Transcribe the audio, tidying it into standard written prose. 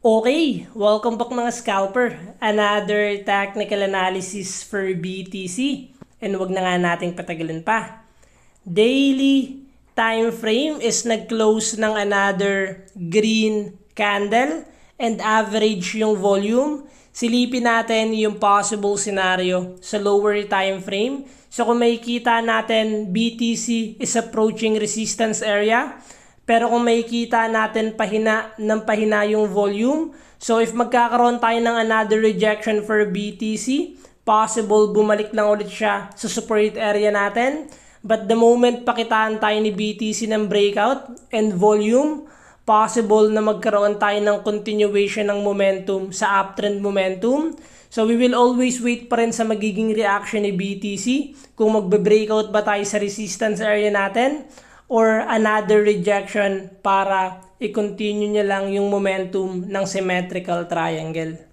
Okay, welcome back mga scalper. Another technical analysis for BTC. And wag na nga nating patagalin pa. Daily time frame is nag-close ng another green candle and average yung volume. Silipin natin yung possible scenario sa lower time frame. So kung makikita natin BTC is approaching resistance area, pero kung makikita natin pahina ng pahina yung volume, so if magkakaroon tayo ng another rejection for BTC, possible bumalik lang ulit siya sa support area natin. But the moment pakitaan tayo ni BTC ng breakout and volume, possible na magkaroon tayo ng continuation ng momentum sa uptrend momentum. So we will always wait pa rin sa magiging reaction ni BTC kung magbe-breakout ba tayo sa resistance area natin or another rejection para i-continue niya lang yung momentum ng symmetrical triangle.